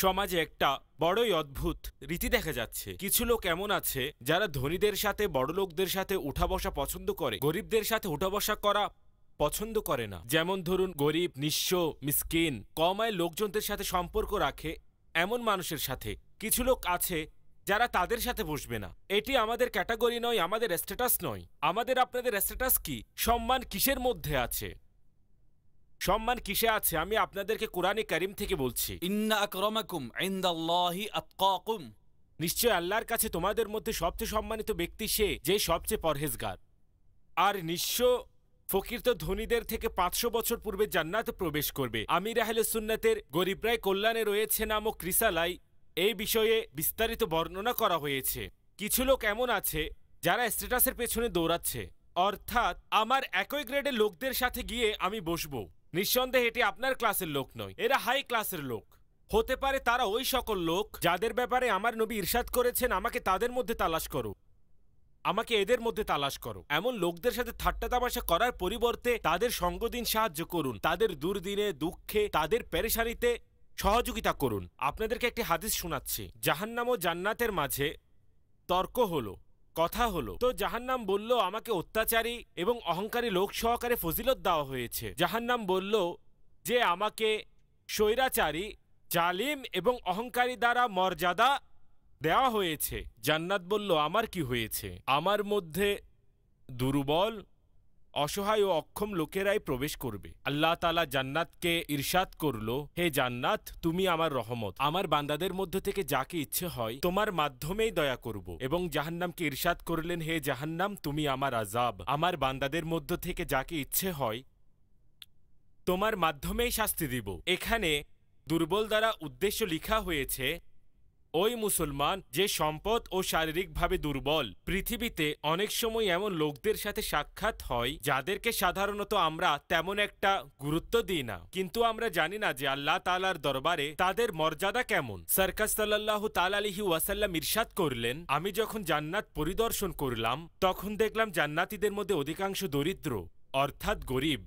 সমাজে একটা বড়ই অদ্ভুত রীতি দেখা যাচ্ছে। কিছু লোক এমন আছে যারা ধনীদের সাথে বড়লোকদের সাথে উঠা বসা পছন্দ করে, গরিবদের সাথে উঠা বসা করা পছন্দ করে না। যেমন ধরুন, গরিব, নিঃস্ব, মিসকিন, কম আয়ের লোকজনদের সাথে সম্পর্ক রাখে এমন মানুষের সাথে। কিছু লোক আছে যারা তাদের সাথে বসবে না। এটি আমাদের ক্যাটাগরি নয়, আমাদের স্ট্যাটাস নয়। আমাদের আপনাদের স্ট্যাটাস কি? সম্মান কিসের মধ্যে আছে? সম্মান কিসে আছে? আমি আপনাদেরকে কোরআনে কারিম থেকে বলছি, ইন্না আকরামাকুম ইনদাল্লাহি আতকাকুম। নিশ্চয় আল্লাহর কাছে তোমাদের মধ্যে সবচেয়ে সম্মানিত ব্যক্তি সে যে সবচেয়ে পরহেজগার। আর নিঃস্ব ফকির তো ধনীদের থেকে 500 বছর পূর্বে জান্নাতে প্রবেশ করবে। আমির আহলে সুন্নাতের গরিবরাই কল্যাণে রয়েছে নামক রিসালায় এই বিষয়ে বিস্তারিত বর্ণনা করা হয়েছে। কিছু লোক এমন আছে যারা স্ট্যাটাসের পেছনে দৌড়াচ্ছে, অর্থাৎ আমার একই গ্রেডের লোকদের সাথে গিয়ে আমি বসবো। নিঃসন্দেহে এটি আপনার ক্লাসের লোক নয়, এরা হাই ক্লাসের লোক। হতে পারে তারা ওই সকল লোক যাদের ব্যাপারে আমার নবী ইরশাদ করেছেন, আমাকে তাদের মধ্যে তালাশ করো, আমাকে এদের মধ্যে তালাশ করো। এমন লোকদের সাথে ঠাট্টা তামাশা করার পরিবর্তে তাদের সঙ্গ দিন, সাহায্য করুন, তাদের দুর্দিনে, দুঃখে, তাদের পেরেশানিতে সহযোগিতা করুন। আপনাদেরকে একটি হাদিস শোনাচ্ছি। জাহান্নাম ও জান্নাতের মাঝে তর্ক হলো, কথা হলো। তো জাহান্নাম বলল, আমাকে অত্যাচারী এবং অহংকারী লোক সহকারে ফজিলত দেওয়া হয়েছে। জাহান্নাম বলল যে আমাকে স্বৈরাচারী, জালিম এবং অহংকারী দ্বারা মর্যাদা দেওয়া হয়েছে। জান্নাত বলল, আমার কি হয়েছে? আমার মধ্যে দুর্বল, অসহায় ও অক্ষম লোকেরাই প্রবেশ করবে। আল্লাহ তাআলা জান্নাতকে ইরশাদ করলো, হে জান্নাত, তুমি আমার রহমত, আমার বান্দাদের মধ্য থেকে যাকে ইচ্ছে হয় তোমার মাধ্যমেই দয়া করব। এবং জাহান্নামকে ইরশাদ করলেন, হে জাহান্নাম, তুমি আমার আযাব, আমার বান্দাদের মধ্য থেকে যাকে ইচ্ছে হয় তোমার মাধ্যমেই শাস্তি দিব। এখানে দুর্বল দ্বারা উদ্দেশ্য লিখা হয়েছে ওই মুসলমান যে সম্পদ ও শারীরিকভাবে দুর্বল। পৃথিবীতে অনেক সময় এমন লোকদের সাথে সাক্ষাৎ হয় যাদেরকে সাধারণত আমরা তেমন একটা গুরুত্ব দিই না, কিন্তু আমরা জানি না যে আল্লাহ তাআলার দরবারে তাদের মর্যাদা কেমন। সরকার সাল্লাল্লাহু তাআলা আলাইহি ওয়াসাল্লাম ইরশাদ করলেন, আমি যখন জান্নাত পরিদর্শন করলাম তখন দেখলাম জান্নাতীদের মধ্যে অধিকাংশ দরিদ্র, অর্থাৎ গরিব।